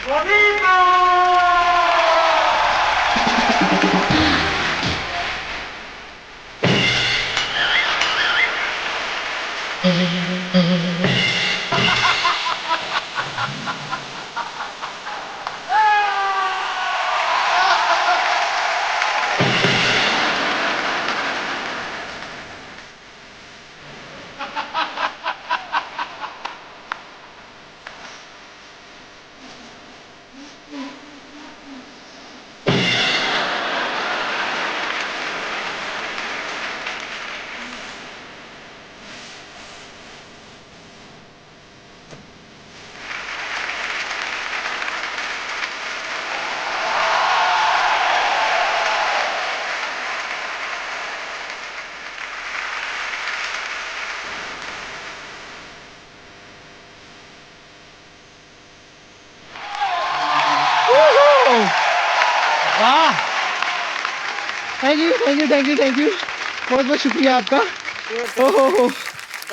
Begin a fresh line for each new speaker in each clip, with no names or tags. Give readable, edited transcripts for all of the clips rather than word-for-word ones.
Thank you बहुत बहुत शुक्रिया आपका। ओहो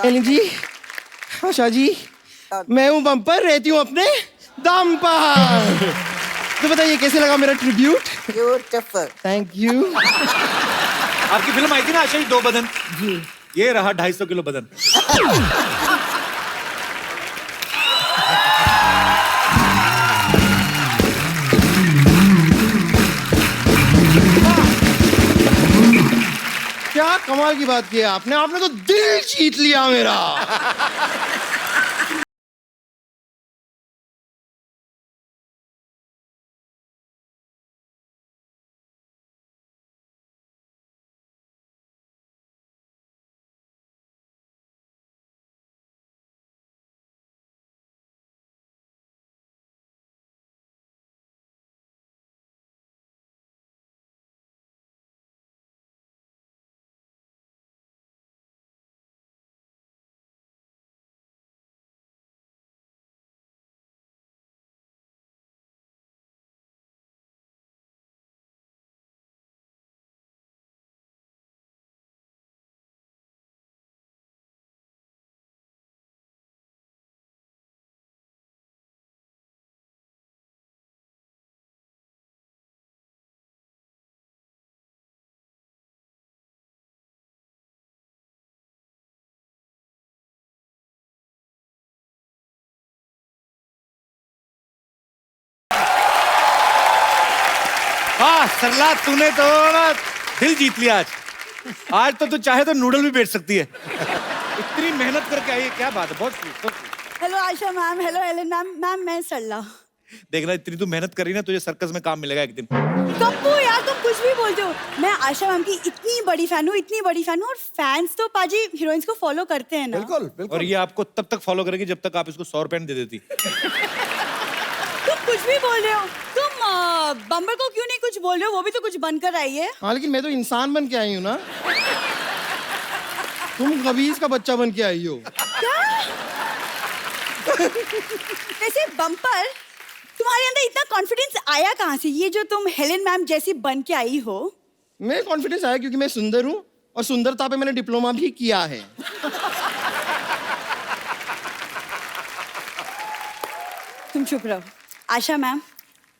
एलिन जी, आशा जी, मैं हूँ बम्पर, रहती हूँ अपने दम पर। तो बताइए कैसे लगा मेरा ट्रिब्यूट?
ब्यूटीफुल।
Thank you.
आपकी फिल्म आई थी ना आशा जी, 2 बदन जी, ये रहा 250 किलो बदन।
क्या कमाल की बात की है आपने तो दिल जीत लिया मेरा।
हाँ सरला, तूने तो ना दिल जीत लिया आज। आज तो तू चाहे तो नूडल भी बेच सकती है। इतनी मेहनत करके आई है, क्या बात है, बहुत sweet।
Hello Asha ma'am, hello Helen ma'am. Ma'am मैं सरला।
देखना इतनी तू मेहनत करी ना, तुझे सर्कस में काम मिलेगा एक दिन।
कप्पू यार, तुम कुछ भी बोलते हो। मैं आशा मैम की इतनी बड़ी फैन हूँ, इतनी बड़ी फैन हूँ, और फैंस तो पाजी हीरोइंस को फॉलो करते हैं ना।
बिल्कुल बिल्कुल।
और ये आपको तब तक फॉलो करेगी जब तक आप इसको 100 रुपए दे देती।
तुम कुछ भी बोल रहे हो। तुम बम्बर को क्यों नहीं कुछ बोल रहे हो? वो भी तो कुछ बनकर आई है।
हाँ लेकिन मैं तो इंसान बन के आई हूँ ना। तुम खबीज का बच्चा बन के आई हो।
क्या? वैसे बम्पर, तुम्हारे अंदर इतना कॉन्फिडेंस आया कहाँ से? ये जो तुम हेलेन मैम जैसी बन के आई हो।
मेरे कॉन्फिडेंस आया क्योंकि मैं सुंदर हूँ और सुंदरता पे मैंने डिप्लोमा भी किया है।
तुम चुप रहो। आशा मैम,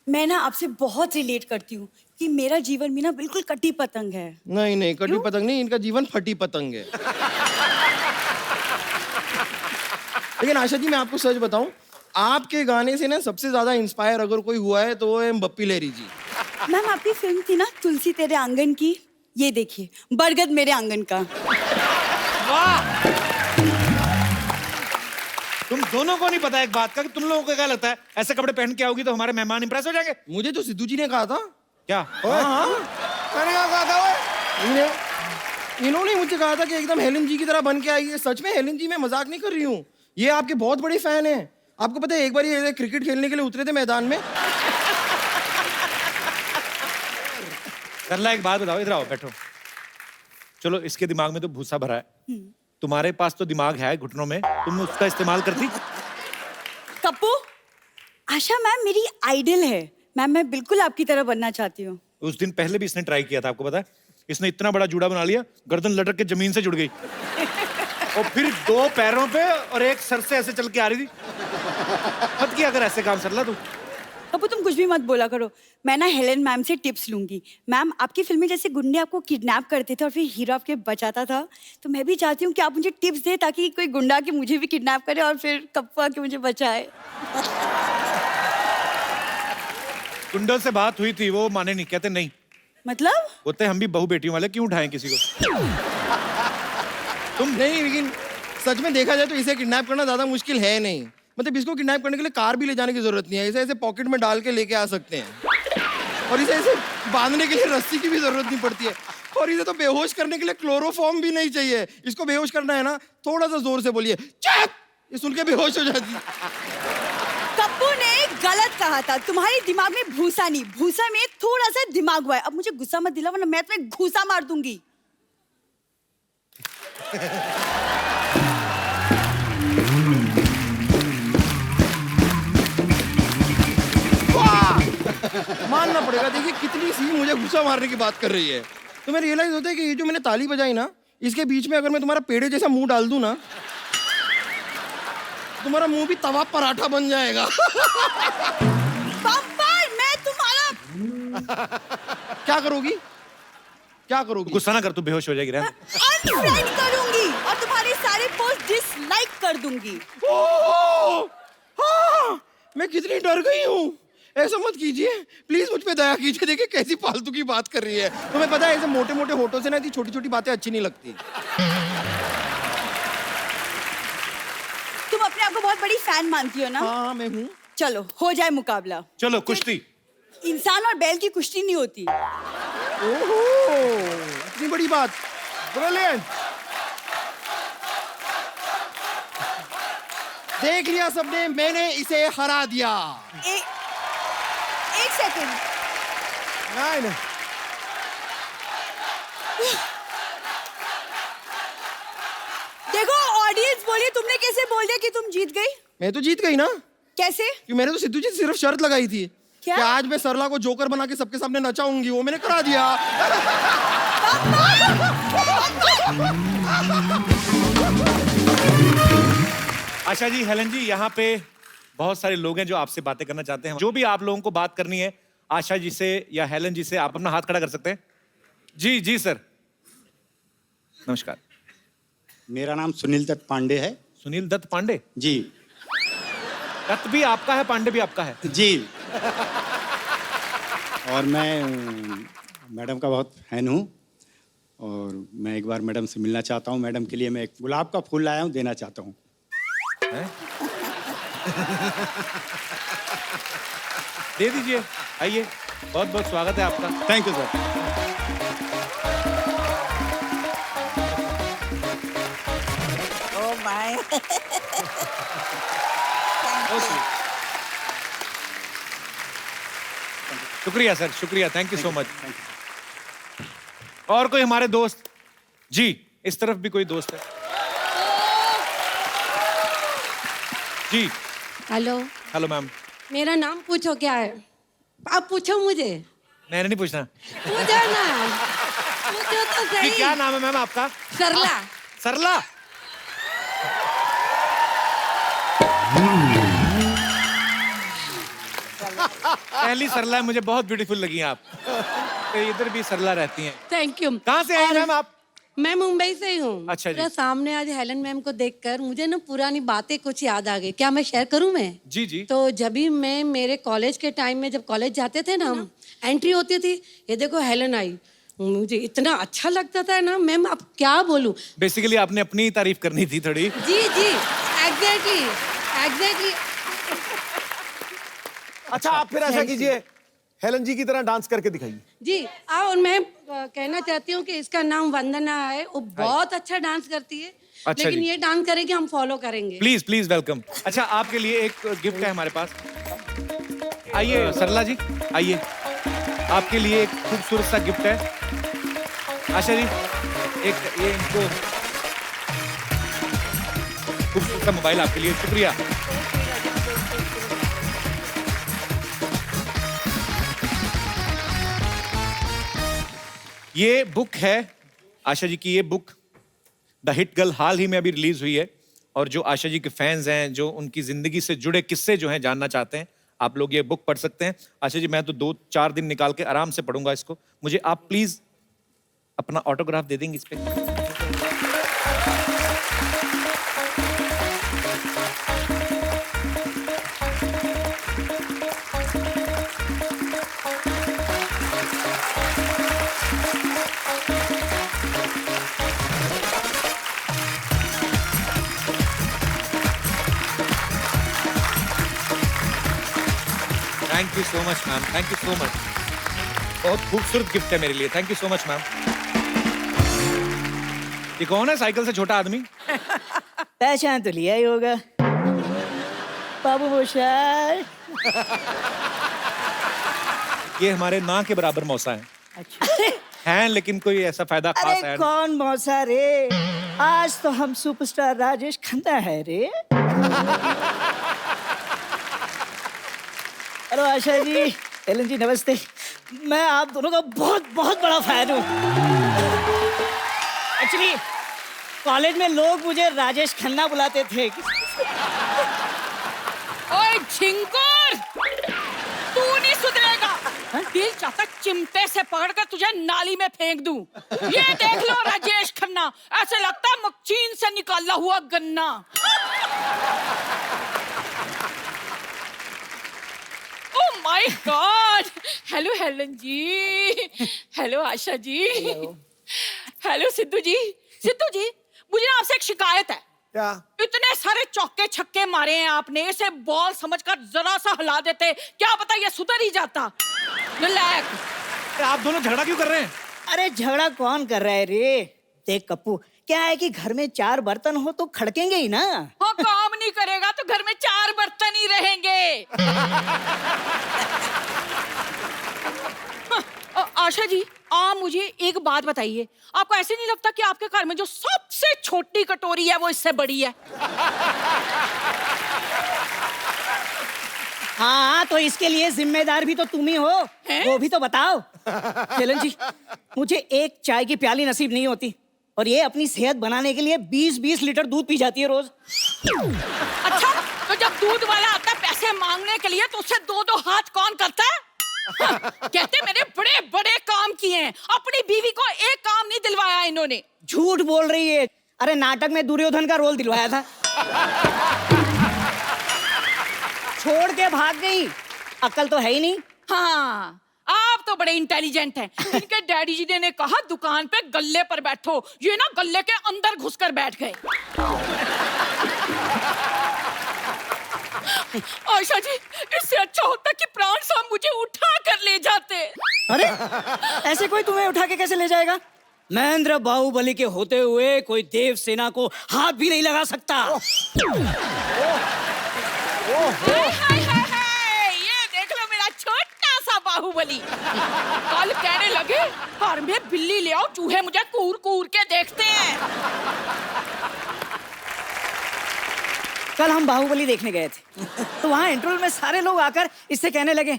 मैं ना आपसे बहुत रिलेट करती हूँ कि मेरा जीवन भी ना बिल्कुल कटी पतंग है।
नहीं नहीं, कटी पतंग नहीं, इनका जीवन फटी पतंग है। लेकिन आशा जी मैं आपको सच बताऊं, आपके गाने से ना सबसे ज्यादा इंस्पायर अगर कोई हुआ है तो वो है बप्पी लहरी जी।
मैम आपकी फिल्म थी ना तुलसी तेरे आंगन की, ये देखिए बरगद मेरे आंगन का।
वाह! तुम दोनों को नहीं पता एक बात का कि तुम लोगों को क्या लगता है ऐसे कपड़े पहन के आओगी तो हमारे मेहमान इंप्रेस हो जाएंगे?
मुझे तो सिद्धू जी ने कहा था।
क्या?
हाँ, मैंने कहा था वो। इन्होंने मुझे कहा था कि एकदम हेलेन जी की तरह बन के आई है। सच में हेलेन जी, मैं मजाक नहीं कर रही हूँ, ये आपके बहुत बड़े फैन हैं। आपको पता है एक बार ये क्रिकेट खेलने के लिए उतरे थे मैदान में।
सरला एक बात बताओ, इधर आओ बैठो। चलो इसके दिमाग में तो भूसा भरा है, तुम्हारे पास तो दिमाग है घुटनों में, तुम उसका इस्तेमाल करती?
कप्पू, आशा मैम मेरी आइडल है। मैम मैं बिल्कुल आपकी तरह बनना चाहती हूँ।
उस दिन पहले भी इसने ट्राई किया था, आपको पता है? इसने इतना बड़ा जूड़ा बना लिया, गर्दन लटक के जमीन से जुड़ गई और फिर 2 पैरों पे और एक सर से ऐसे चल के आ रही थी। मत किया अगर ऐसे काम सरला तू।
कपूर तुम कुछ भी मत बोला करो। मैं ना हेलेन मैम से टिप्स लूंगी। मैम, आपकी फिल्म में जैसे गुंडे आपको किडनैप करते थे और फिर हीरो आपके बचाता था, तो मैं भी चाहती हूँ कि आप मुझे टिप्स दें ताकि कोई गुंडा आके मुझे भी किडनैप करे और फिर कप्पू आके मुझे बचाए।
गुंडों से बात हुई थी, वो माने नहीं, कहते नहीं।
मतलब?
बोलते हम भी बहू बेटियों वाले, क्यों उठाएं किसी को।
तुम नहीं, लेकिन सच में देखा जाए तो इसे किडनैप करना ज्यादा मुश्किल है नहीं। मतलब इसको किडनैप करने के लिए कार भी ले जाने की जरूरत नहीं है, इसे ऐसे पॉकेट में डाल के लेके आ सकते हैं। और इसे ऐसे बांधने के लिए रस्सी की भी जरूरत नहीं पड़ती है। और इसे तो बेहोश करने के लिए क्लोरोफॉर्म भी नहीं चाहिए। इसको बेहोश करना है ना, थोड़ा सा जोर से बोलिए चुप, ये सुन के बेहोश हो जाती है।
कप्पू ने गलत कहा था। तुम्हारे दिमाग में भूसा नहीं, भूसा में थोड़ा सा दिमाग हुआ है। अब मुझे गुस्सा मत दिला वरना मैं तुम्हें घूसा मार दूंगी।
मानना पड़ेगा, देखिए कितनी सी मुझे गुस्सा मारने की बात कर रही है। तुम्हें रियलाइज होता है कि ये जो मैंने ताली बजाई ना, इसके बीच में अगर मैं तुम्हारा पेड़े जैसा मुंह डाल दूं ना, तुम्हारा मुंह भी तवा पराठा बन जाएगा।
बम्पर, मैं तुम्हारा
क्या करोगी? क्या करोगी?
गुस्सा ना कर, तू बेहोश हो जाएगी। रहने दे।
अनफ्रेंड करूंगी और तुम्हारे सारे पोस्ट डिसलाइक कर दूंगी।
ओह! हाँ, मैं कितनी डर गई हूँ। ऐसा मत कीजिए प्लीज, मुझ पे दया कीजिए। देखिए कैसी फालतू की बात कर रही है। तुम्हें पता है ऐसे मोटे मोटे होठों से ना ऐसी छोटी छोटी बातें अच्छी नहीं लगती।
तुम अपने आप को बहुत बड़ी फैन मानती हो ना?
हाँ मैं हूँ।
चलो हो जाए मुकाबला।
चलो कुश्ती।
इंसान और बैल की कुश्ती नहीं होती।
ओहो, इतनी बड़ी बात। ब्रिलियंट। देख लिया सबने, मैंने इसे हरा दिया।
एक सेकंड।
नहीं।
देखो ऑडियंस बोलिए, तुमने कैसे बोल दिया कि तुम जीत गई?
मैं तो जीत गई ना,
कैसे?
कि मैंने तो सिद्धू जी से सिर्फ शर्त लगाई थी
क्या?
कि आज मैं सरला को जोकर बना के सबके सामने नचाऊंगी। वो मैंने करा दिया।
आशा जी, हेलन जी, यहाँ पे बहुत सारे लोग हैं जो आपसे बातें करना चाहते हैं। जो भी आप लोगों को बात करनी है आशा जी से या हेलन जी से, आप अपना हाथ खड़ा कर सकते हैं। जी जी सर, नमस्कार।
मेरा नाम सुनील दत्त पांडे है।
सुनील दत्त पांडे
जी।
दत्त भी आपका है, पांडे भी आपका है?
जी। और मैं मैडम का बहुत फैन हूँ और मैं एक बार मैडम से मिलना चाहता हूँ। मैडम के लिए मैं एक गुलाब का फूल लाया हूँ, देना चाहता हूँ।
दे दीजिए, आइए, बहुत बहुत स्वागत है आपका।
Thank you sir.
Oh my.
शुक्रिया सर, शुक्रिया, थैंक यू सो मच। और कोई हमारे दोस्त? जी, इस तरफ भी कोई दोस्त है? जी।
हेलो।
Hello ma'am.
मेरा नाम पूछो क्या है? आप पूछो मुझे।
मैंने नहीं पूछना।
पूछो ना, पूछो तो
जी,
सही।
क्या नाम है मैम आपका?
सरला।
सरला। पहली सरला है, मुझे बहुत ब्यूटीफुल लगी आप। तो इधर भी सरला रहती हैं।
Thank you.
कहाँ से आई मैम आप?
मैं मुंबई से ही हूँ।
अच्छा जी।
मेरा सामने आज हेलन मैम को देखकर मुझे ना पुरानी बातें कुछ याद आ गई। क्या मैं शेयर करूँ मैं?
जी जी।
तो जब भी मैं मेरे कॉलेज के टाइम में, जब कॉलेज जाते थे ना हम, एंट्री होती थी, ये देखो हेलन आई, मुझे इतना अच्छा लगता था ना मैम, आप क्या बोलूं।
बेसिकली आपने अपनी तारीफ करनी थी थोड़ी।
जी जी, एग्जैक्टली एग्जैक्टली।
अच्छा, आप फिर ऐसा कीजिए, हेलन जी की तरह डांस करके दिखाइए।
जी। और मैं कहना चाहती हूँ कि इसका नाम वंदना है, वो बहुत अच्छा डांस करती है।
अच्छा
लेकिन
जी।
ये डांस करेगी, हम फॉलो करेंगे।
Please please welcome. अच्छा, आपके लिए एक गिफ्ट है हमारे पास। आइए सरला जी, आइए, आपके लिए एक खूबसूरत सा गिफ्ट है। आशा जी, एक ये इनको खूबसूरत सा मोबाइल आपके लिए। शुक्रिया। ये बुक है आशा जी की। ये बुक द हिट गर्ल हाल ही में अभी रिलीज हुई है, और जो आशा जी के फैंस हैं, जो उनकी जिंदगी से जुड़े किस्से जो हैं जानना चाहते हैं, आप लोग ये बुक पढ़ सकते हैं। आशा जी मैं तो 2-4 दिन निकाल के आराम से पढ़ूंगा इसको। मुझे आप प्लीज अपना ऑटोग्राफ दे देंगे इस पे? Thank you so much ma'am, thank you so much. बहुत खूबसूरत गिफ्ट है मेरे लिए, thank you so much ma'am. ये कौन है साइकिल से छोटा आदमी?
पहचान तो लिया ही होगा, बाबू मोशाय।
ये हमारे ना के बराबर मौसा है।
अच्छा।
हैं लेकिन कोई ऐसा फायदा खास
अरे
है नहीं।
कौन मौसा रे, आज तो हम सुपरस्टार राजेश खन्ना है रे। हेलो आशा जी, एलन जी नमस्ते। मैं आप दोनों का बहुत बहुत बड़ा फैन हूँ। एक्चुअली कॉलेज में लोग मुझे राजेश खन्ना बुलाते थे।
ओए झिंगुर, तू नहीं सुधरेगा। दिल चाहता चिमटे से पकड़कर तुझे नाली में फेंक दूं। ये देख लो राजेश खन्ना, ऐसे लगता है मक्खीन से निकाला हुआ गन्ना। Oh my god. Hello Helen ji, hello Asha ji, hello Sidhu ji. Sidhu ji, मुझे ना आपसे एक शिकायत है।
क्या?
इतने सारे चौके छक्के मारे हैं आपने, इसे बॉल समझकर जरा सा हिला देते, क्या पता ये सुधर ही जाता। रिलैक्स।
आप दोनों झगड़ा क्यों कर रहे हैं?
अरे झगड़ा कौन कर रहा है रे? देख कप्पू, क्या है कि घर में 4 बर्तन हो तो खड़केंगे ही ना।
हाँ, काम नहीं करेगा तो घर में 4 बर्तन ही रहेंगे। आशा जी, आप मुझे एक बात बताइए, आपको ऐसे नहीं लगता कि आपके घर में जो सबसे छोटी कटोरी है वो इससे बड़ी है?
हाँ, तो इसके लिए जिम्मेदार भी तो तुम ही हो। वो भी तो बताओ। हेलन जी, मुझे एक चाय की प्याली नसीब नहीं होती और ये अपनी सेहत बनाने के लिए 20-20 लीटर दूध पी जाती है रोज।
अच्छा, तो जब दूध वाला आता है पैसे मांगने के लिए तो उससे 2-2 हाथ कौन करता है? कहते मैंने बड़े बड़े काम किए हैं, अपनी बीवी को एक काम नहीं दिलवाया इन्होंने।
झूठ बोल रही है। अरे नाटक में दुर्योधन का रोल दिलवाया था। छोड़ के भाग गई, अक्ल तो है ही नहीं।
हाँ, आप तो बड़े इंटेलिजेंट हैं। इनके डैडी जी ने कहा दुकान पे गल्ले पर बैठो, ये ना गल्ले के अंदर घुसकर बैठ गए। आशा जी, इससे अच्छा होता कि प्राण साहब मुझे उठा कर ले जाते।
अरे ऐसे कोई तुम्हें उठा के कैसे ले जाएगा? महेंद्र बाहुबली के होते हुए कोई देव सेना को हाथ भी नहीं लगा सकता।
हाय हाय हाय हाय, ये देख लो मेरा छोटा सा बाहुबली। कल कहने लगे घर में बिल्ली ले आओ, चूहे मुझे कूर कूर के देखते हैं।
कल हम बाहुबली देखने गए थे, तो वहाँ इंटरवल में सारे लोग आकर इससे कहने लगे,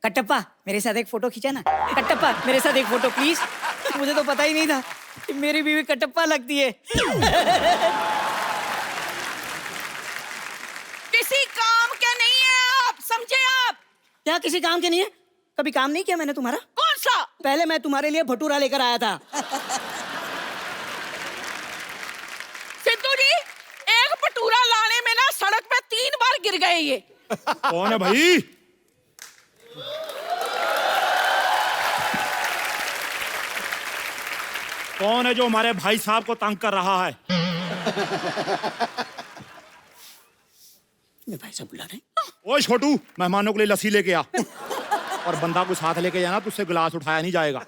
कटप्पा मेरे साथ एक फोटो खींचा ना, कटप्पा मेरे साथ एक फोटो प्लीज। मुझे तो पता ही नहीं था कि मेरी बीवी कटप्पा लगती है।
किसी काम के नहीं है आप, समझे आप?
क्या किसी काम के नहीं है? कभी काम नहीं किया मैंने तुम्हारा?
कौन सा?
पहले मैं तुम्हारे लिए भटूरा लेकर आया था।
सिद्धू जी, एक भटूरा लाने में ना सड़क पे 3 बार गिर गए ये।
कौन है भाई? कौन है जो हमारे भाई साहब को तंग कर रहा है?
भाई साहब बुला रहे।
ओए छोटू, मेहमानों के लिए लस्सी लेके आ और बंदा को साथ लेके जाना, तुझसे गिलास उठाया नहीं जाएगा।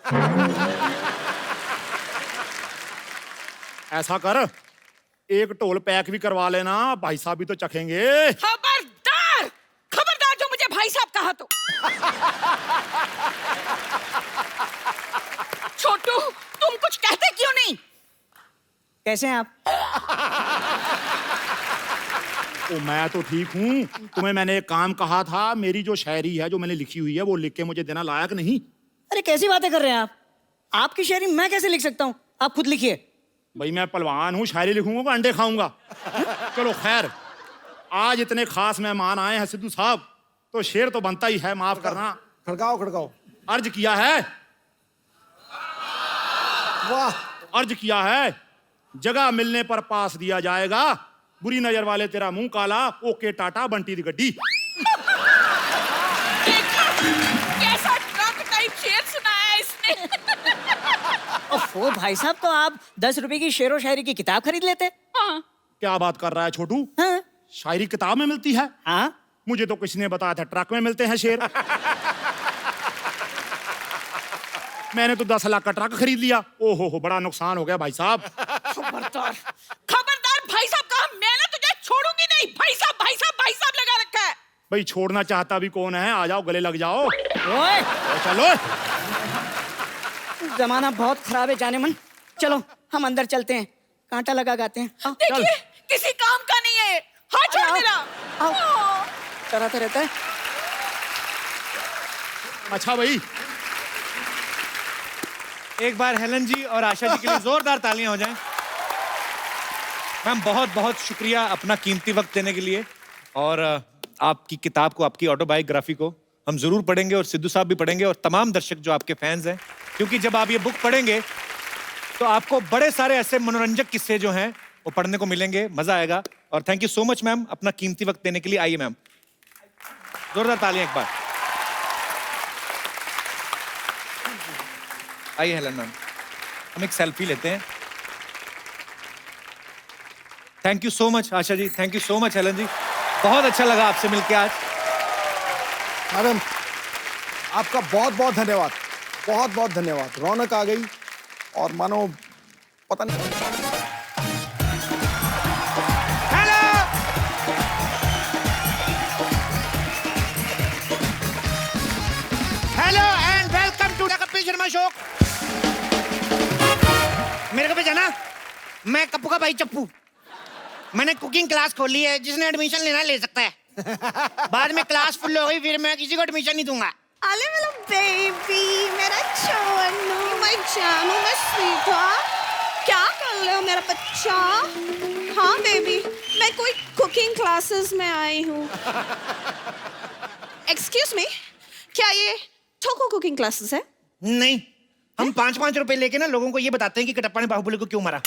ऐसा कर, एक ढोल पैक भी करवा लेना, भाई साहब भी तो चखेंगे।
खबरदार, खबरदार जो मुझे भाई साहब कहा तो। छोटू, तुम कुछ कहते क्यों नहीं?
कैसे हैं आप?
ओ, मैं तो ठीक हूँ। तुम्हें मैंने एक काम कहा था, मेरी जो शायरी है जो मैंने लिखी हुई है वो लिख के मुझे देना लायक नहीं?
अरे कैसी बातें कर रहे हैं आप? आपकी शायरी मैं कैसे लिख सकता हूँ? आप खुद लिखिए।
भाई मैं पहलवान हूँ, शायरी लिखूंगा तो अंडे खाऊंगा। चलो खैर, आज इतने खास मेहमान आए हैं सिद्धू साहब,
तो शेर तो बनता ही है, माफ करना।
खड़काओ खड़काओ।
अर्ज किया है,
वाह,
अर्ज किया है, जगह मिलने पर पास दिया जाएगा, बुरी नजर वाले तेरा मुंह काला, ओके टाटा बंटी दी गड्डी।
कैसा ट्रक टाइप शेर सुनाया इसने।
ओफो भाई साहब, तो आप 10 रुपए की शेरो शायरी की किताब खरीद लेते।
हाँ।
क्या बात कर रहा है छोटू?
हाँ
शायरी किताब में मिलती है?
हाँ।
मुझे तो किसी ने बताया था ट्रक में मिलते हैं शेर। मैंने तो 10 लाख का ट्रक खरीद लिया। ओहो, बड़ा नुकसान हो गया भाई साहब।
खबरदार, खबरदार भाई साहब, कहा मैंने तुझे छोड़ूंगी नहीं। भाई साहब, भाई साहब, भाई साहब लगा रखा है।
भाई छोड़ना चाहता भी कौन है? आ जाओ, गले लग जाओ।
ओए,
चलो।
जमाना बहुत खराब है जाने मन। चलो हम अंदर चलते हैं, कांटा लगा गाते हैं। आओ,
देखिए, किसी काम का नहीं है। हाँ, छोड़
आओ,
मेरा।
आओ। चलाते रहता है।
अच्छा भाई,
एक बार हेलन जी और आशा जी के लिए जोरदार तालियां हो जाएं। मैम बहुत बहुत शुक्रिया अपना कीमती वक्त देने के लिए। और आपकी किताब को, आपकी ऑटोबायोग्राफी को हम जरूर पढ़ेंगे और सिद्धू साहब भी पढ़ेंगे और तमाम दर्शक जो आपके फैंस हैं, क्योंकि जब आप ये बुक पढ़ेंगे तो आपको बड़े सारे ऐसे मनोरंजक किस्से जो हैं वो पढ़ने को मिलेंगे, मजा आएगा। और thank you so much ma'am अपना कीमती वक्त देने के लिए। आइए मैम, जोरदार तालियां एक बार। आइए हेलन मैम, हम एक सेल्फी लेते हैं। Thank you so much Asha ji, thank you so much Helen ji, बहुत अच्छा लगा आपसे मिलकर आज।
मैडम, आपका बहुत बहुत धन्यवाद, बहुत बहुत धन्यवाद। रौनक आ गई और मानो पता नहीं।
Hello and welcome to the Kapil Sharma show. मेरे को पहचाना? मैं कप्पू का भाई चप्पू। मैंने कुकिंग क्लास खोली है, जिसने एडमिशन लेना ले सकता है। बाद में क्लास फुल हो गई, फिर मैं किसी को एडमिशन नहीं दूंगा।
अरे मेरा बेबी, मेरा चोनू, मैं जानू, मैं स्वीटा, क्या कर रहे हो मेरा बच्चा? हाँ बेबी, मैं कोई कुकिंग क्लासेस में आई हूँ। एक्सक्यूज मी, क्या ये ठोको कुकिंग क्लासेस है?
नहीं, हम 5-5 रुपए लेके ना लोगों को ये बताते हैं कि कटप्पा ने बाहुबली को क्यों मारा।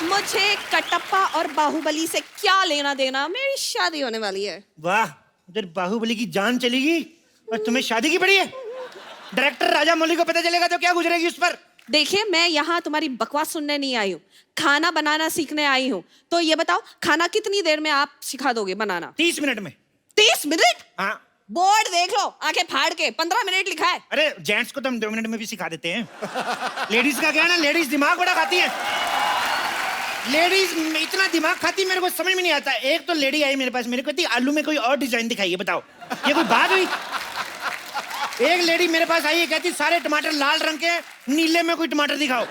मुझे कटप्पा और बाहुबली से क्या लेना देना? मेरी शादी होने वाली है।
वाह, उधर बाहुबली की जान चलेगी और तुम्हें शादी की पड़ी है। डायरेक्टर राजा मौली को पता चलेगा तो क्या गुजरेगी उस पर।
देखिए, मैं यहाँ तुम्हारी बकवास सुनने नहीं आई हूँ, खाना बनाना सीखने आई हूँ। तो ये बताओ, खाना कितनी देर में आप सिखा दोगे बनाना?
30 मिनट में।
30 मिनट?
हाँ।
बोर्ड देख लो, आंखें फाड़ के 15 मिनट लिखा है।
अरे जेंट्स को तो हम 2 मिनट में भी सिखा देते हैं। लेडीज का क्या है ना, लेडीज दिमाग बड़ा खाती है। लेडीज इतना दिमाग खाती, मेरे को समझ में नहीं आता। एक तो लेडी आई मेरे पास, मेरे को कहती आलू में कोई और डिजाइन दिखाइए, बताओ ये कोई बात हुई? एक लेडी मेरे पास आई है, कहती सारे टमाटर लाल रंग के, नीले में कोई टमाटर दिखाओ।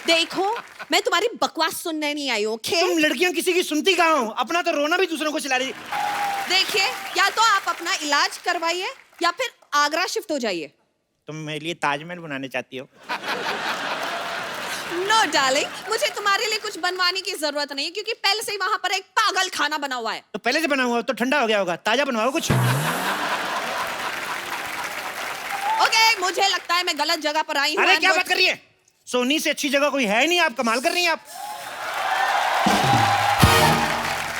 देखो, मैं तुम्हारी बकवास सुनने नहीं आई हूँ, ओके?
तुम लड़कियां किसी की सुनती कहाँ हो? अपना तो रोना भी दूसरों को चिल्ला रही।
देखिए, या तो आप अपना इलाज करवाइए या फिर आगरा शिफ्ट हो जाइए।
तुम मेरे लिए ताजमहल बनाने चाहती हो?
नो डार्लिंग, मुझे तुम्हारे लिए कुछ बनवाने की जरूरत नहीं है, क्योंकि पहले से ही वहां पर एक पागल खाना बना हुआ है।
तो पहले से बना हुआ तो ठंडा हो गया होगा, ताजा बनवाओ कुछ।
ओके, मुझे लगता है मैं गलत जगह पर आई हूँ।
अरे क्या बात कर रही है? सोनी से अच्छी जगह कोई है नहीं, आप कमाल कर रही हैं।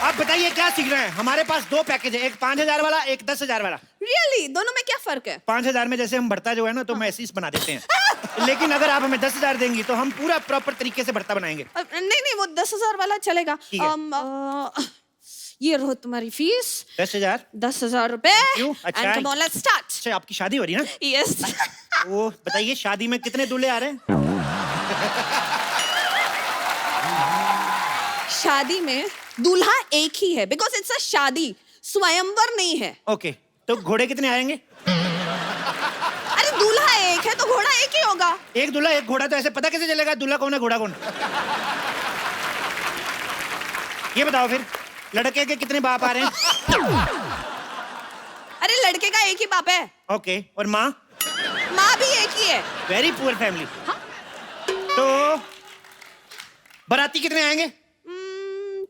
आप बताइए क्या सीख रहे हैं? हमारे पास 2 पैकेज है, एक 5000 वाला, एक 10,000 वाला।
रियली? दोनों में क्या फर्क है?
5000 में जैसे हम भरता जो है ना, तो मैसेज बना देते हैं। लेकिन अगर आप हमें 10,000 देंगी तो हम पूरा प्रॉपर तरीके से भरता बनाएंगे।
नहीं, वो 10,000 वाला चलेगा। ये रहो तुम्हारी फीस।
10,000?
10,000 रुपए।
क्यों? अच्छा,
And come on, let's start.
अच्छा, आपकी शादी हो रही है ना?
Yes.
वो बताइए, शादी में कितने दूल्हे आ रहे हैं?
शादी में दूल्हा एक ही है, बिकॉज इट्स अ शादी, स्वयंवर नहीं है।
ओके, तो घोड़े कितने आएंगे?
अरे दूल्हा एक है तो घोड़ा एक ही होगा।
एक दूल्हा एक घोड़ा, तो ऐसे पता कैसे चलेगा दूल्हा कौन है घोड़ा कौन? ये बताओ फिर, लड़के के कितने बाप आ रहे हैं?
अरे लड़के का एक ही बाप है।
ओके, और माँ?
माँ भी एक ही है।
Very poor family. तो बाराती कितने आएंगे?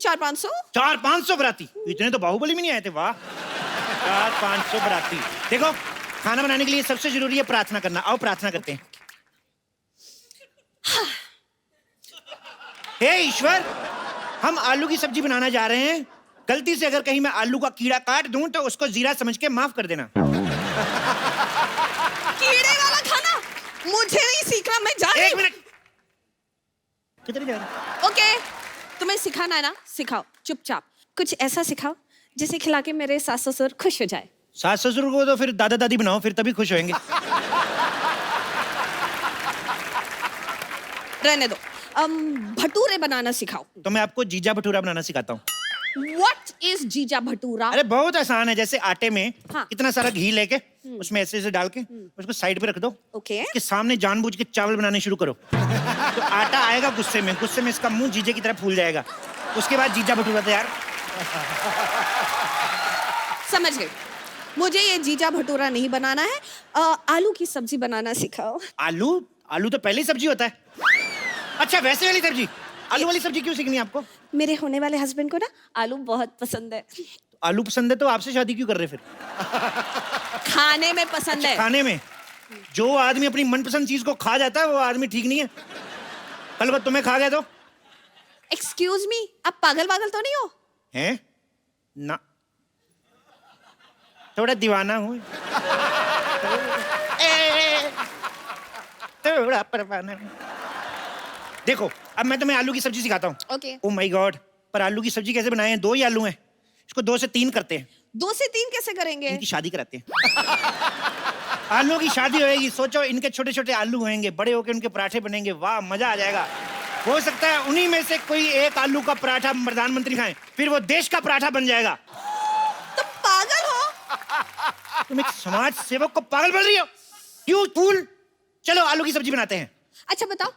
400-500।
400-500 बराती, इतने तो बाहुबली में नहीं आए थे। वाह, 400-500 बराती। देखो, खाना बनाने के लिए सबसे जरूरी है प्रार्थना करना। आओ प्रार्थना करते हैं। हे ईश्वर, हम आलू की सब्जी बनाना जा रहे हैं। गलती से अगर कहीं मैं आलू का कीड़ा काट दूं तो उसको जीरा समझ के माफ कर देना।
कीड़े वाला खाना मुझे नहीं सीखना, मैं जा रही
एक
हूँ।
मिनट, किधर जा रहे हैं?
ओके, तुम्हें सिखाना है ना, सिखाओ। चुपचाप कुछ ऐसा सिखाओ जिसे खिला के मेरे सास ससुर खुश हो जाए।
सास ससुर को तो फिर दादा दादी बनाओ, फिर तभी खुश होंगे।
रहने दो। भटूरे बनाना सिखाओ।
तो मैं आपको जीजा भटूरा बनाना सिखाता हूँ।
What is जीजा भटूरा?
अरे बहुत आसान है। जैसे आटे में
हाँ।
कितना सारा घी लेके उसमें ऐसे ऐसे डाल के उसको साइड पे रख दो।
ओके।
उसके सामने जानबूझ के चावल बनाने शुरू करो। तो आटा आएगा गुस्से में इसका मुंह जीजे की तरह फूल जाएगा। उसके बाद जीजा भटूरा तैयार।
समझ गई। मुझे ये जीजा भटूरा नहीं बनाना है। आलू की सब्जी बनाना सिखाओ।
आलू तो पहले ही सब्जी होता है। अच्छा, वैसे वाली सब्जी। आलू वाली सब्जी क्यों सीखनी है आपको?
मेरे होने वाले हस्बैंड को ना आलू बहुत पसंद है।
आलू पसंद है तो आपसे शादी क्यों कर रहे फिर?
खाने में पसंद है।
खाने में जो आदमी अपनी मनपसंद चीज को खा जाता है वो आदमी ठीक नहीं है। कल वो तुम्हें खा गया तो?
एक्सक्यूज मी, आप पागल पागल तो नहीं हो?
हैं? ना, थोड़ा दीवाना हूँ। थोड़ा परवाना। देखो, अब मैं तुम्हें आलू की सब्जी सिखाता हूँ।
ओके।
ओ माय गॉड, पर आलू की सब्जी कैसे बनाए हैं? 2 ही आलू हैं, इसको 2 से 3 करते हैं।
2 से 3 कैसे करेंगे?
इनकी शादी कराते हैं। आलू की शादी होएगी। सोचो, इनके छोटे छोटे आलू होंगे, बड़े होकर उनके पराठे बनेंगे। वाह, मजा आ जाएगा। हो सकता है उन्हीं में से कोई एक आलू का पराठा प्रधानमंत्री खाएं, फिर वो देश का पराठा बन जाएगा।
तो पागल हो?
तुम एक समाज सेवक को पागल बोल रही हो? You fool. चलो आलू की सब्जी बनाते हैं।
अच्छा बताओ,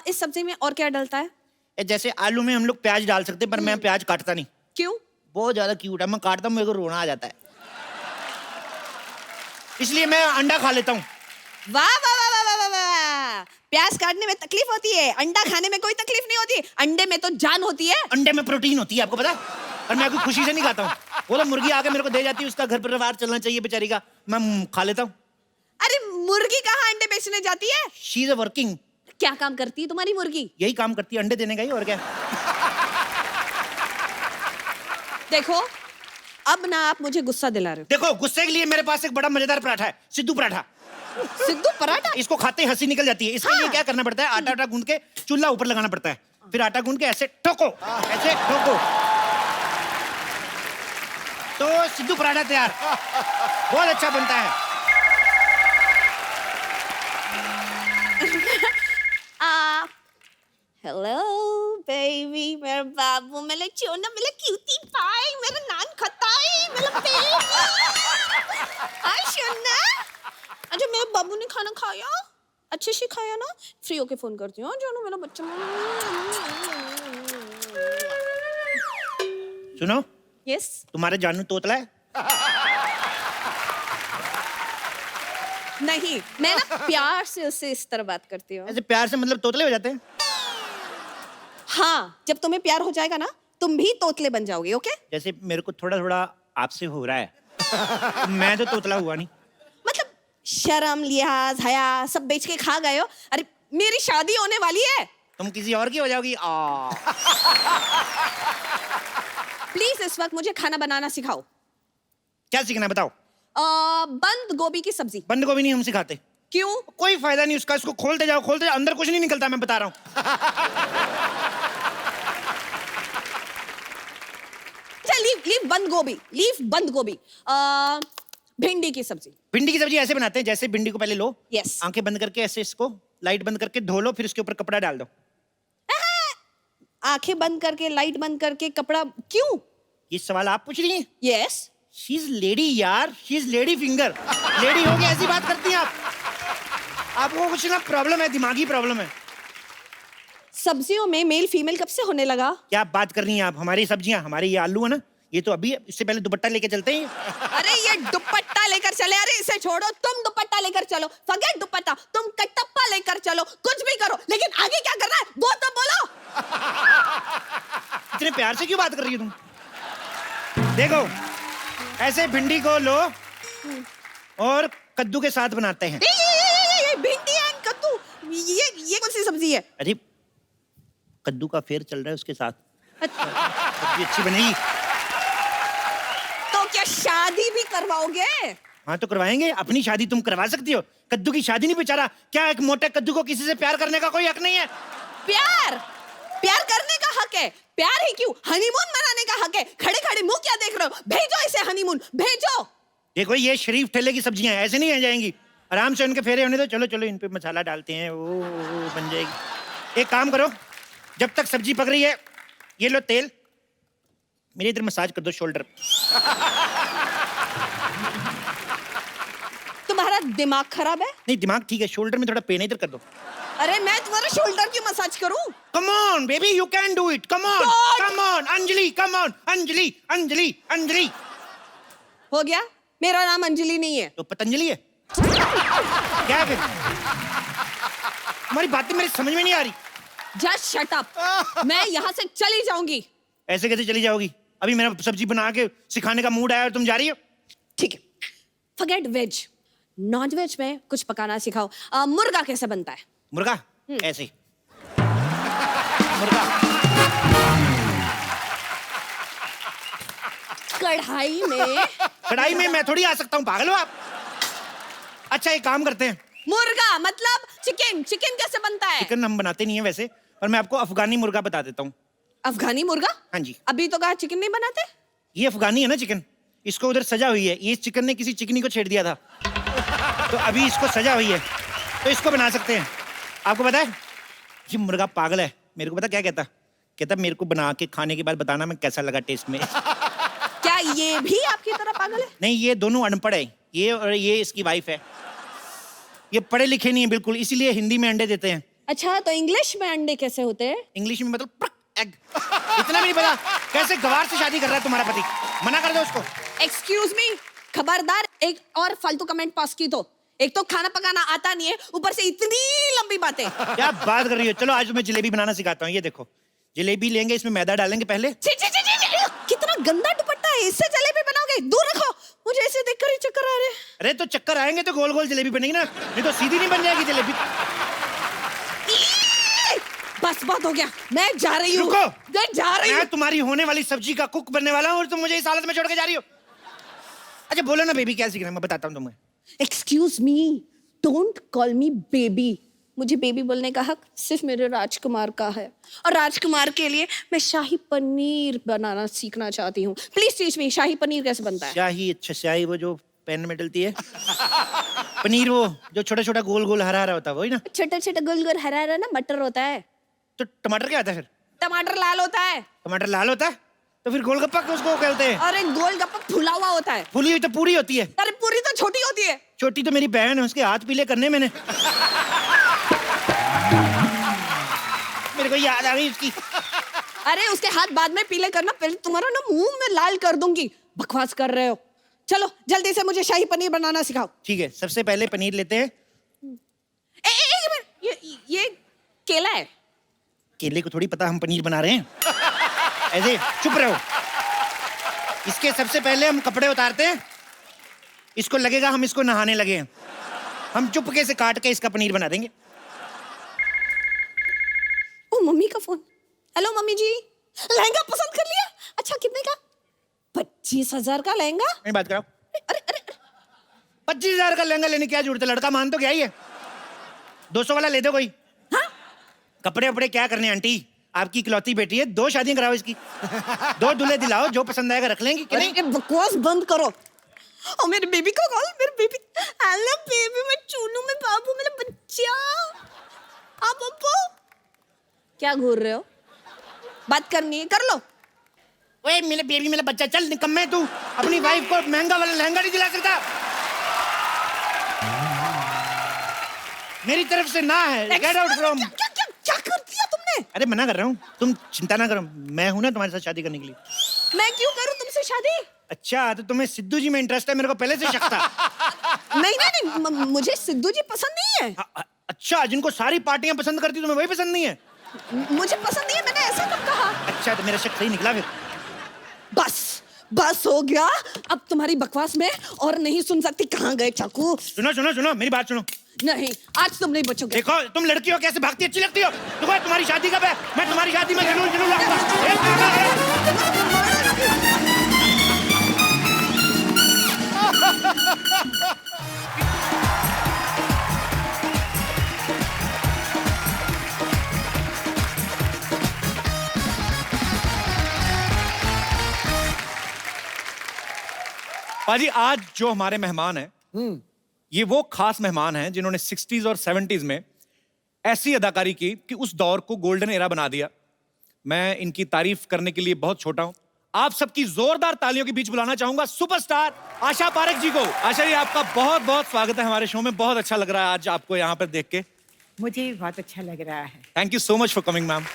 इस सब्जी में और क्या डलता है?
जैसे आलू में हम लोग प्याज डाल सकते हैं, पर मैं प्याज काटता नहीं।
क्यों?
बहुत ज्यादा क्यूट है, मैं काटता हूँ मेरे को रोना आ जाता है, इसलिए मैं अंडा खा लेता हूँ।
वाह वाह वाह वाह वाह वाह वाह। प्याज काटने में तकलीफ होती है, अंडा खाने में कोई तकलीफ नहीं होती। अंडे में तो जान होती है।
अंडे में प्रोटीन होती है, आपको पता है? और मैं कोई खुशी से नहीं खाता हूँ। वो तो मुर्गी आके मेरे को दे जाती है, उसका घर परिवार चलना चाहिए बेचारी का, मैं खा लेता हूँ।
अरे मुर्गी कहाँ अंडे बेचने जाती है?
She is working.
क्या काम करती है तुम्हारी मुर्गी?
यही काम करती है, अंडे देने का ही, और क्या।
देखो, अब ना आप मुझे गुस्सा दिला रहे हो।
देखो, गुस्से के लिए मेरे पास एक बड़ा मजेदार पराठा है, सिद्धू पराठा।
सिद्धू पराठा?
इसको खाते ही हंसी निकल जाती है। इसके लिए क्या करना पड़ता है? आटा गूंद के चूल्हा ऊपर लगाना पड़ता है, फिर आटा गूंद के ऐसे ठोको, ऐसे ठोको, तो सिद्धू पराठा तैयार। बहुत अच्छा बनता है।
हेलो बेबी, मेरा बाबू, मेरा चोना, मेरा क्यूटी पाई, मेरा नान खताई, मेरा बेबी। हाय सोना। अच्छा, मेरे बाबू ने खाना खाया? अच्छे से खाया ना? फ्री होके फोन करती हूँ जानू, मेरा बच्चा।
सुनो,
यस।
तुम्हारे जानू तोतला है?
नहीं, मैं ना प्यार से उससे इस तरह बात करती हूँ।
ऐसे प्यार से मतलब तोतले हो जाते हैं?
हाँ, जब तुम्हें प्यार हो जाएगा ना, तुम भी तोतले बन जाओगे। ओके?
जैसे मेरे को थोड़ा थोड़ा आपसे हो रहा है। मैं तो तोतला हुआ नहीं।
मतलब शर्म, लिहाज, हया सब बेच के खा गए हो। अरे मेरी शादी होने वाली है।
तुम किसी और की हो जाओगी।
प्लीज इस वक्त मुझे खाना बनाना सिखाओ।
क्या सीखना है बताओ?
बंद गोभी की सब्जी।
बंद गोभी नहीं हम सिखाते।
क्यों?
कोई फायदा नहीं उसका, इसको खोलते जाओ खोलते जाओ, अंदर कुछ नहीं निकलता, मैं बता रहा हूँ।
लीव बंद गोभी, लीव बंद गोभी। भिंडी की सब्जी।
भिंडी की सब्जी ऐसे बनाते हैं, जैसे भिंडी को पहले लो,
यस।
आंखें बंद करके ऐसे इसको लाइट बंद करके धो लो, फिर उसके ऊपर कपड़ा डाल दो।
आंखें बंद करके, लाइट बंद करके, कपड़ा क्यों?
ये सवाल आप पूछ रही हैं?
यस।
शी इज लेडी यार, she is lady finger. Lady हो गई ऐसी बात करती हैं आप? आपको कुछ ना प्रॉब्लम है, दिमागी प्रॉब्लम है।
सब्जियों में मेल फीमेल कब से होने लगा?
क्या बात कर रही हैं आप? हमारी सब्जियां, हमारे ये आलू है ना, ये तो अभी, इससे पहले दुपट्टा लेके चलते हैं।
अरे ये दुपट्टा लेकर चले, अरे इसे छोड़ो, तुम दुपट्टा लेकर चलो, फॉरगेट दुपट्टा, तुम कटप्पा लेकर चलो, कुछ भी करो, लेकिन आगे क्या करना है वो तो बोलो।
इतने प्यार से क्यों बात कर रही हो तुम? देखो, ऐसे भिंडी को लो और कद्दू के साथ बनाते हैं।
ये भिंडी एंड कद्दू, ये कौन सी सब्जी है?
अरे कद्दू का फेर चल रहा है उसके साथ, सब्जी अच्छी बनेगी।
तो क्या शादी भी करवाओगे?
हाँ तो करवाएंगे, अपनी शादी तुम करवा सकती हो, कद्दू की शादी नहीं बेचारा। क्या एक मोटे कद्दू को किसी से प्यार करने का कोई हक नहीं है?
प्यार करने का हक है, प्यार ही क्यों, हनीमून मनाने का हक है। खड़े खड़े मुंह क्या देख रहे हो? भेजो इसे हनीमून, भेजो।
देखो ये शरीफ ठेले की सब्जियां हैं, ऐसे नहीं आ जाएंगी, आराम से उनके फेरे होने दो। चलो चलो इन पे मसाला डालते हैं, वो बन जाएगी। एक काम करो, जब तक सब्जी पक रही है, ये लो तेल, मेरे इधर मसाज कर दो शोल्डर।
तुम्हारा दिमाग खराब है?
नहीं दिमाग ठीक है, शोल्डर में थोड़ा पेन है, इधर कर दो।
अरे मैं तुम्हारा शोल्डर क्यों मसाज करूं?
Come on baby, you can do it, come on come on Anjali, come on Anjali Anjali Anjali.
हो गया, मेरा नाम अंजलि नहीं है
तो पतंजलि है क्या है फिर? हमारी बातें मेरी समझ में नहीं आ रही।
जस्ट शट अप, मैं यहाँ से चली जाऊंगी।
ऐसे कैसे चली जाओगी? अभी मेरा सब्जी बना के सिखाने का मूड आया और तुम जा रही हो?
ठीक है, फॉरगेट वेज, नॉन वेज में कुछ पकाना सिखाओ। मुर्गा कैसे बनता है?
मुर्गा ऐसे मुर्गा कढ़ाई में मैं थोड़ी आ सकता हूँ, पागल हो आप? अच्छा एक काम करते हैं,
मुर्गा मतलब चिकन, चिकन कैसे बनता है?
चिकन हम बनाते नहीं है वैसे, पर मैं आपको अफगानी मुर्गा बता देता हूँ।
अफगानी मुर्गा?
हाँ जी।
अभी तो कहा चिकन नहीं बनाते।
ये अफगानी है ना चिकन, इसको उधर सजा हुई है, ये चिकन ने किसी चिकनी को छेड़ दिया था तो अभी इसको सजा हुई है, तो इसको बना सकते हैं। आपको पता है ये मुर्गा पागल है, मेरे को पता क्या कहता? कहता मेरे को बना के खाने के बाद बताना मैं कैसा लगा टेस्ट में।
क्या ये भी आपकी तरह पागल है?
नहीं, ये दोनों अनपढ़ है, ये और ये इसकी वाइफ है, ये पढ़े लिखे नहीं है बिल्कुल, इसीलिए हिंदी में अंडे देते हैं।
अच्छा, तो इंग्लिश में अंडे कैसे होते हैं?
इंग्लिश में मतलब एग। इतना भी नहीं पता? कैसे गवार से शादी कर रहा है तुम्हारा पति? मना कर दो उसको।
एक्सक्यूज मी, खबरदार एक और फालतू कमेंट पास की तो। एक तो खाना पकाना आता नहीं है, ऊपर से इतनी लंबी बातें।
क्या बात कर रही हो? चलो आज मैं जलेबी बनाना सिखाता हूँ। ये देखो, जलेबी लेंगे, इसमें मैदा डालेंगे पहले।
कितना गंदा दुपट्टा है, इससे जलेबी बनाओगे? दूर रखो, मुझे इसे देखकर ही चक्कर आ रहे हैं।
अरे तो चक्कर आएंगे तो गोल गोल जलेबी बनेगी ना, नहीं तो सीधी नहीं बन जाएगी जलेबी।
बस बहुत हो गया, मैं जा रही हूँ।
रुको,
मैं जा रही हूँ।
मैं तुम्हारी होने वाली सब्जी का कुक बनने वाला हूँ और तुम मुझे इस हालत में छोड़ के जा रही हो। अच्छा बोलो ना बेबी, क्या सीखना है मैं बताता हूँ तुम्हें।
Excuse me, don't call me baby. मुझे बेबी बोलने का हक सिर्फ मेरे राजकुमार का है, और राजकुमार के लिए मैं शाही पनीर बनाना सीखना चाहती हूँ। प्लीज टीच मी, शाही पनीर कैसे बनता है?
शाही? अच्छा शाही वो जो पैन में डलती है पनीर, वो जो छोटा छोटा गोल गोल हरा हरा होता है वही ना?
छोटा छोटा गोल गोल हरा हरा ना मटर होता है।
तो टमाटर क्या होता है फिर?
टमाटर लाल होता है।
टमाटर लाल होता है तो फिर गोलगप्पा उसको कहते हैं?
अरे गोलगप्पा फुला हुआ होता है।
फुली हुई तो पूरी होती है।
अरे पूरी तो छोटी होती है।
छोटी तो मेरी बहन है, उसके हाथ पीले करने मैंने। मेरे को याद आ गई उसकी।
अरे उसके हाथ बाद में पीले करना, पहले तुम्हारा ना मुंह में लाल कर दूंगी। बकवास कर रहे हो। चलो जल्दी से मुझे शाही पनीर बनाना सिखाओ।
ठीक है, सबसे पहले पनीर लेते हैं।
ये केला है।
केले को थोड़ी पता हम पनीर बना रहे हैं। ऐसे चुप रहो। इसके सबसे पहले हम कपड़े उतारते हैं, इसको लगेगा हम इसको नहाने लगे हैं। हम चुपके से काट के इसका पनीर बना देंगे।
ओ मम्मी का फोन। हेलो मम्मी जी, लहंगा पसंद कर लिया? अच्छा कितने का? 25,000 का लहंगा।
नहीं बात कराओ।
अरे अरे
25,000 का लहंगा लेने क्या जरूरत है? लड़का मान तो क्या ही है, 200 वाला ले दो कोई।
हाँ?
कपड़े वपड़े क्या करने आंटी, आपकी इकलौती बेटी है, 2 शादियां कराओ इसकी। 2 दूल्हे दिलाओ, जो पसंद आएगा रख लेंगे कि नहीं?
बकवास बंद करो। और मेरे बेबी को कॉल, मेरे बेबी। हेलो बेबी, मैं चूनू में बाबू, मेरा बच्चा। आप पप्पू क्या घूर रहे हो? बात करनी है कर लो।
ओए मेरे बेबी, मेरा बच्चा, चल निकम्मे तू अपनी वाइफ को महंगा वाला लहंगा नहीं दिला सकता? मेरी तरफ से ना है। Get out from.
क्या कर दिया तुमने?
अरे मना कर रहा हूँ, तुम चिंता ना करो, मैं हूं ना तुम्हारे साथ शादी करने के लिए।
मैं क्यों करूं तुमसे शादी?
अच्छा तो तुम्हें सिद्धू जी में इंटरेस्ट है, मेरे को पहले से शक था।
नहीं, मुझे सिद्धू जी पसंद नहीं है।
अच्छा, जिनको सारी पार्टियां पसंद करती तुम्हें वही पसंद नहीं है?
मुझे पसंद नहीं है, मैंने ऐसा कब कहा?
अच्छा तो मेरा शक सही निकला फिर।
बस बस हो गया, अब तुम्हारी बकवास में और नहीं सुन सकती। कहाँ गए चाकू?
सुनो सुनो सुनो, मेरी बात सुनो।
नहीं, आज तुम नहीं बचोगे।
देखो तुम लड़की हो, कैसे भागती अच्छी लगती हो। देखो तुम्हारी शादी कब है, मैं तुम्हारी शादी में जरूर जरूर आऊंगा।
पाजी आज जो हमारे मेहमान हैं ये वो खास मेहमान हैं जिन्होंने 60s और 70s में ऐसी अदाकारी की कि उस दौर को गोल्डन एरा बना दिया। मैं इनकी तारीफ करने के लिए बहुत छोटा हूं। आप सबकी जोरदार तालियों के बीच बुलाना चाहूंगा सुपरस्टार आशा पारेख जी को। आशा जी आपका बहुत बहुत स्वागत है हमारे शो में। बहुत अच्छा लग रहा है आज आपको यहाँ पर देख के।
मुझे भी बहुत अच्छा लग रहा है।
Thank you so much for coming ma'am.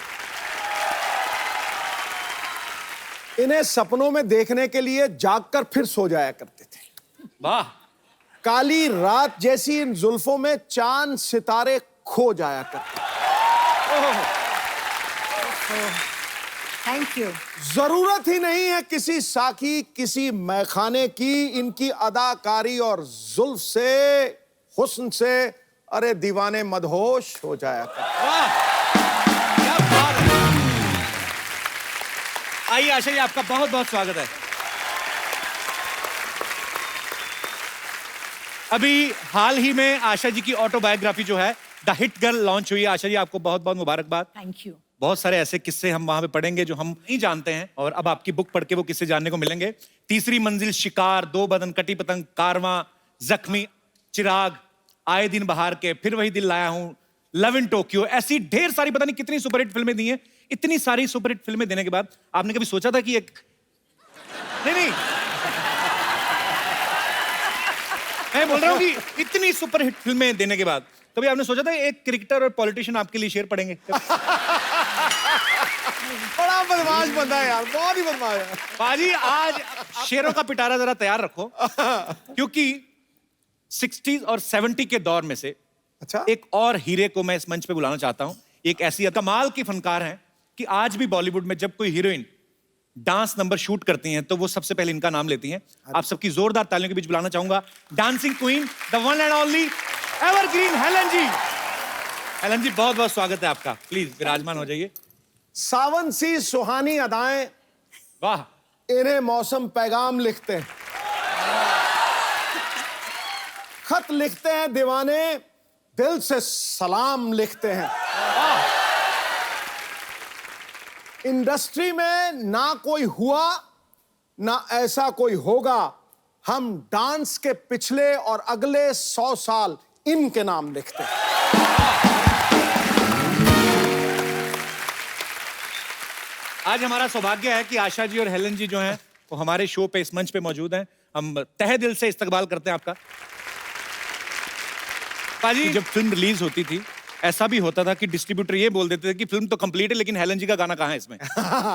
इन्हें सपनों में देखने के लिए जागकर फिर सो जाया करते थे।
वाह।
काली रात जैसी इन जुल्फों में चांद सितारे खो जाया करते।
Thank you.
जरूरत ही नहीं है किसी साकी किसी मैखाने की, इनकी अदाकारी और जुल्फ से, हुस्न से अरे दीवाने मदहोश हो जाया करते।
वाह क्या बात है। आइए आशा जी आपका बहुत बहुत स्वागत है। अभी हाल ही में आशा जी की ऑटोबायोग्राफी जो है द हिट गर्ल लॉन्च हुई है। आशा जी आपको बहुत बहुत मुबारकबाद।
Thank you.
बहुत सारे ऐसे किस्से हम वहां पे पढ़ेंगे जो हम नहीं जानते हैं और अब आपकी बुक पढ़ के वो किस्से जानने को मिलेंगे। तीसरी मंजिल, शिकार, दो बदन, कटी पतंग, कारवां, जख्मी, चिराग, आए दिन बहार के, फिर वही दिल लाया हूं, लव इन टोक्यो, ऐसी ढेर सारी पता नहीं कितनी सुपरहिट फिल्में दी हैं। इतनी सारी सुपरहिट फिल्में देने के बाद आपने कभी सोचा था कि एक नहीं मैं बोल रहा हूं कि इतनी सुपरहिट फिल्में देने के बाद कभी आपने सोचा था एक क्रिकेटर और पॉलिटिशियन आपके लिए शेर पढ़ेंगे?
बड़ा बदमाश बंदा है यार, बहुत ही बदमाश है।
बाजी आज शेरों का पिटारा जरा तैयार रखो क्योंकि 60s और 70 के दौर में से
अच्छा
एक और हीरे को मैं इस मंच पे बुलाना चाहता हूं। एक ऐसी कमाल की फनकार हैं कि आज भी बॉलीवुड में जब कोई हीरोइन डांस नंबर शूट करती हैं तो वो सबसे पहले इनका नाम लेती हैं। आप सबकी जोरदार तालियों के बीच बुलाना चाहूंगा dancing queen, the one and only evergreen Helen ji. Helen ji बहुत बहुत स्वागत है आपका। प्लीज विराजमान हो जाइए।
सावन सी सुहानी अदाएं,
वाह।
इन्हें मौसम पैगाम लिखते हैं, खत लिखते हैं दीवाने, दिल से सलाम लिखते हैं। इंडस्ट्री में ना कोई हुआ ना ऐसा कोई होगा, हम डांस के पिछले और अगले 100 साल इनके नाम लिखते हैं।
आज हमारा सौभाग्य है कि आशा जी और हेलन जी जो हैं वो हमारे शो पे इस मंच पे मौजूद हैं। हम तहे दिल से इस्तकबाल करते हैं आपका। पाजी जब फिल्म रिलीज होती थी ऐसा भी होता था कि डिस्ट्रीब्यूटर ये बोल देते थे कि फिल्म तो कंप्लीट है लेकिन हेलन जी का गाना कहाँ है इसमें।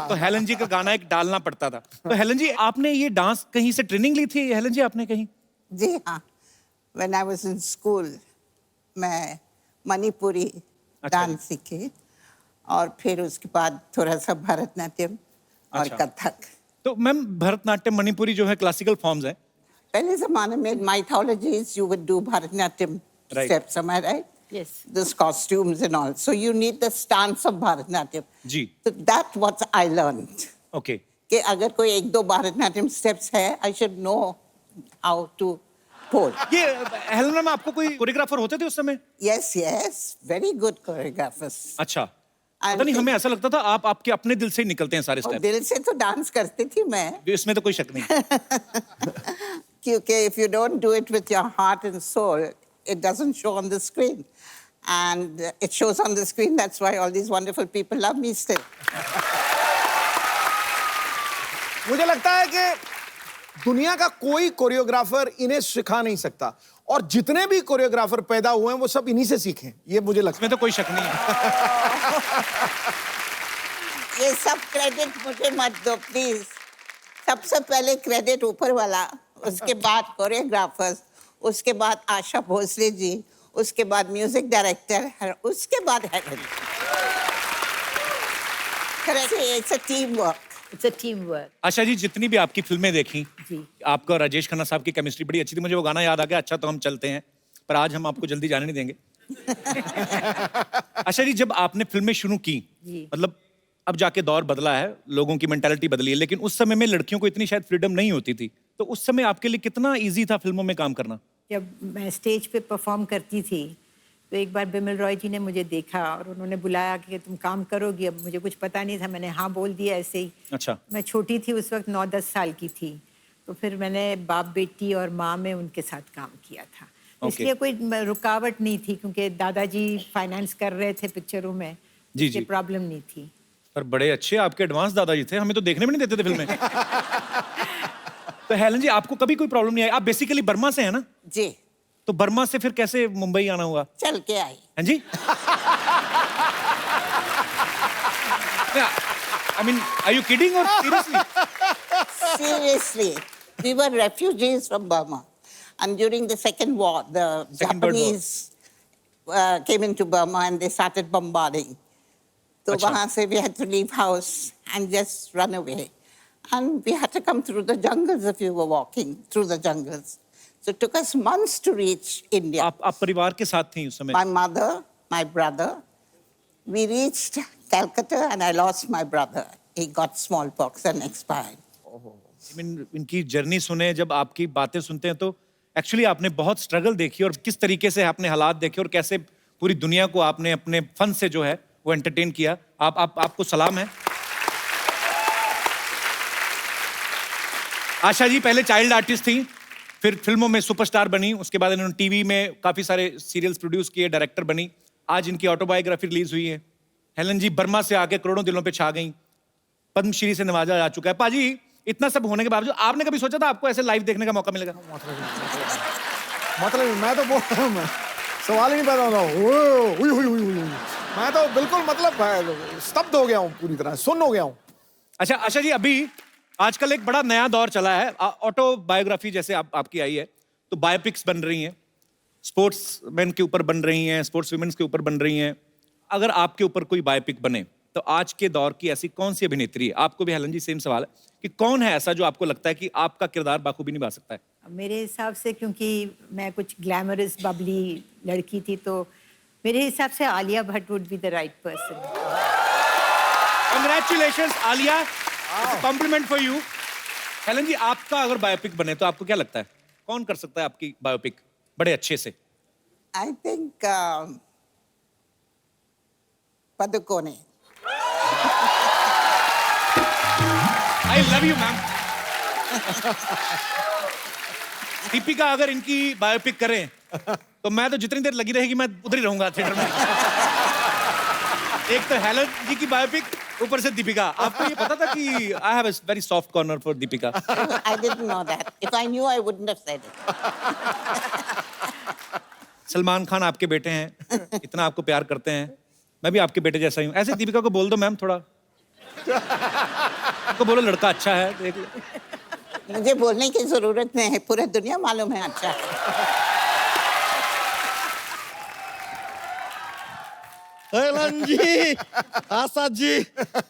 तो हेलन जी का गाना एक डालना पड़ता था। तो हेलन जी आपने ये डांस कहीं से ट्रेनिंग ली थी हेलन जी आपने कहीं?
जी हाँ, when I was in school मैं मणिपुरी डांस सीखी और फिर उसके बाद थोड़ा सा भरतनाट्यम और कथक।
तो मैम भरतनाट्यम मणिपुरी जो है क्लासिकल फॉर्म्स हैं।
पहले जमाने में mythologies you would do Bharatanatyam steps, am I right?
Yes.
Those costumes and all. So you need the stance of Bharatanatyam.
जी.
So that's what I learned.
Okay.
कि अगर कोई एक दो Bharatanatyam steps है, I should know how to pose.
ये Helen ma'am आपको कोई कोरियोग्राफर होते थे उस समय?
Yes, yes, very good choreographers.
अच्छा। पता नहीं हमें ऐसा लगता था आप आपके अपने दिल से ही निकलते हैं सारे स्टेप।
दिल से तो डांस करती थी मैं।
इसमें तो कोई शक नहीं।
क्योंकि if you don't do it with your heart and soul, it doesn't show on the screen. And it shows on the screen, that's why all these wonderful people love me still.
मुझे लगता है कि दुनिया का कोई choreographer इन्हें सिखा नहीं सकता और जितने भी कोरियोग्राफर पैदा हुए हैं वो सब इन्हीं से सीखे, ये मुझे लगता है।
इसमें तो कोई शक नहीं है।
ये सब क्रेडिट मुझे मत दो प्लीज। सबसे पहले क्रेडिट ऊपर वाला, उसके बाद कोरियोग्राफर्स, उसके बाद आशा भोसले जी, उसके बाद म्यूजिक डायरेक्टर, उसके बाद Helen. Correct. It's a teamwork.
It's a teamwork.
Asha ji, जितनी भी आपकी फिल्में देखी,
जी।
आपका और राजेश खन्ना साहब की केमिस्ट्री बड़ी अच्छी थी। मुझे वो गाना याद आ गया, अच्छा तो हम चलते हैं, पर आज हम आपको जल्दी जाने नहीं देंगे। आशा जी, जब आपने फिल्में शुरू की, मतलब अब जाके दौर बदला है, लोगों की मेंटालिटी बदली है, लेकिन उस समय में लड़कियों को इतनी शायद फ्रीडम नहीं होती थी, तो उस समय आपके लिए कितना ईजी था फिल्मों में काम करना?
जब मैं स्टेज पे परफॉर्म करती थी तो एक बार बिमल रॉय जी ने मुझे देखा और उन्होंने बुलाया कि तुम काम करोगी। अब मुझे कुछ पता नहीं था, मैंने हाँ बोल दिया ऐसे ही।
अच्छा।
मैं छोटी थी उस वक्त, 9-10 साल की थी, तो फिर मैंने बाप बेटी और माँ में उनके साथ काम किया था। इसलिए कोई रुकावट नहीं थी, क्योंकि दादाजी फाइनेंस कर रहे थे पिक्चरों में,
जी,
इसलिए प्रॉब्लम नहीं थी।
पर बड़े अच्छे आपके एडवांस दादाजी थे, हमें तो देखने भी नहीं देते थे फिल्में। तो हेलन जी, आपको कभी कोई प्रॉब्लम नहीं आई? आप बेसिकली बर्मा से हैं ना?
जी।
तो बर्मा से फिर कैसे मुंबई आना हुआ?
चल के आई।
हाँ जी? I mean, are you kidding or seriously?
Seriously, we were refugees from Burma, and during the Second War, the
Second World War.
Japanese came into Burma and they started bombarding. So
अच्छा।
वहाँ से we had to leave house and just run away, and we had to come through the jungles if you were walking through the jungles. So it took us months to reach India.
आप परिवार के साथ थी उस समय?
My mother, my brother, we reached Calcutta and I lost my brother. He got smallpox and expired.
I mean, इनकी journey सुने, जब आपकी बातें सुनते हैं तो एक्चुअली आपने बहुत स्ट्रगल देखी और किस तरीके से आपने हालात देखे और कैसे पूरी दुनिया को आपने अपने फन से जो है वो एंटरटेन किया। आपको सलाम है। आशा जी पहले चाइल्ड आर्टिस्ट थी, फिर फिल्मों में सुपरस्टार बनी, उसके बाद इन्होंने टीवी में काफी सारे सीरियल्स प्रोड्यूस किए, डायरेक्टर बनी। आज इनकी ऑटोबायोग्राफी रिलीज हुई है। हेलन जी बर्मा से आके करोड़ों दिलों पे छा गई, पद्मश्री से नवाजा जा चुका है। पाजी, इतना सब होने के बावजूद आपने कभी सोचा था आपको ऐसे लाइव देखने का मौका मिलेगा?
मतलब मैं तो बोल रहा हूँ, मैं सवाल ही नहीं पैदा होता। हुई। मैं तो बिल्कुल मतलब स्तब्ध हो गया हूँ, पूरी तरह सुन्न हो गया हूँ।
अच्छा आशा जी, अभी आजकल एक बड़ा नया दौर चला है, ऑटोबायोग्राफी जैसे आपकी आई है, तो बायोपिक्स बन रही हैं, स्पोर्ट्स मैन के ऊपर बन रही हैं, स्पोर्ट्स वुमेन्स के ऊपर बन रही हैं। अगर आपके ऊपर कोई बायोपिक बने तो आज के दौर की ऐसी कौन सी अभिनेत्री है, आपको भी हेलन जी सेम सवाल है, कि कौन है ऐसा जो आपको लगता है कि आपका किरदार बाखूबी निभा सकता है?
मेरे हिसाब से, क्योंकि मैं कुछ ग्लैमरस बबली लड़की थी, तो मेरे हिसाब से Alia Bhatt would be the right person.
Congratulations Alia, compliment for you. Helen ji, आपका अगर बायोपिक बने तो आपको क्या लगता है कौन कर सकता है आपकी बायोपिक बड़े अच्छे से?
I think Padukone.
I love you, ma'am. Deepika अगर इनकी बायोपिक करें तो मैं तो जितनी देर लगी रहेगी मैं उधर ही रहूंगा थिएटर में। एक तो हेलन जी की बायोपिक, ऊपर से दीपिका। आपको ये पता था कि I have a very soft corner for Deepika?
I didn't know that. If I knew, I wouldn't have said it.
Salman Khan आपके बेटे हैं, इतना आपको प्यार करते हैं, मैं भी आपके बेटे जैसा ही हूँ। ऐसे दीपिका को बोल दो मैम, थोड़ा आपको बोलो लड़का अच्छा है, देख लो।
मुझे बोलने की जरूरत नहीं है, पूरी दुनिया मालूम है अच्छा है।
हेलन जी, आशा जी,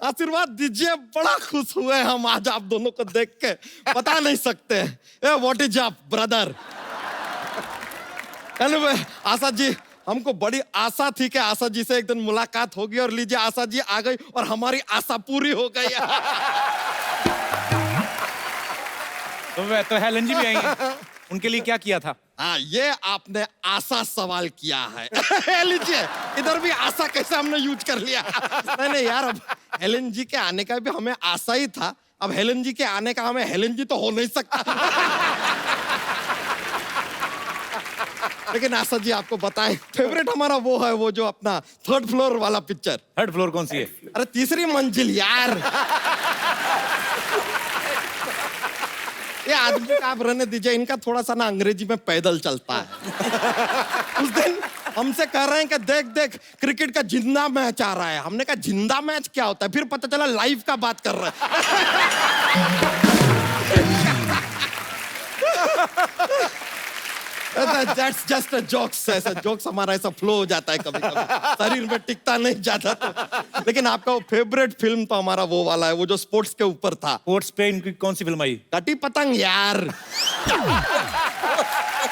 आशीर्वाद दीजिए, बड़ा खुश हुए हम आज आप दोनों को देख के, बता नहीं सकते। What is up brother? Asha ji, हमको बड़ी आशा थी कि आशा जी से एक दिन मुलाकात होगी, और लीजिए आशा जी आ गई और हमारी आशा पूरी हो गई।
तो हेलन जी भी आई हैं, उनके लिए क्या किया था?
हाँ, ये आपने आशा सवाल किया है। लीजिए, इधर भी आशा कैसे हमने यूज कर लिया। नहीं यार, अब हेलन जी के आने का भी हमें आशा ही था, अब हेलन जी के आने का हमें हेलन जी तो हो नहीं सकता। लेकिन आशा जी आपको बताएं, फेवरेट हमारा वो है, वो जो अपना 3rd फ्लोर वाला पिक्चर।
3rd फ्लोर कौन सी है?
अरे 3री मंजिल यार। ये आदमी का आप रहने दीजिए, इनका थोड़ा सा ना अंग्रेजी में पैदल चलता है। उस दिन हमसे कह रहे हैं कि देख देख क्रिकेट का जिंदा मैच आ रहा है। हमने कहा जिंदा मैच क्या होता है? फिर पता चला लाइव का बात कर रहे हैं। दैट्स जस्ट अ जोक्स, ऐसा जोक्स हमारा ऐसा फ्लो हो जाता है कभी कभी, शरीर में टिकता नहीं जाता तो। लेकिन आपका वो फेवरेट फिल्म तो हमारा वो वाला है, वो जो स्पोर्ट्स के ऊपर था।
स्पोर्ट्स पे इनकी कौन सी फिल्म आई?
कटी पतंग यार।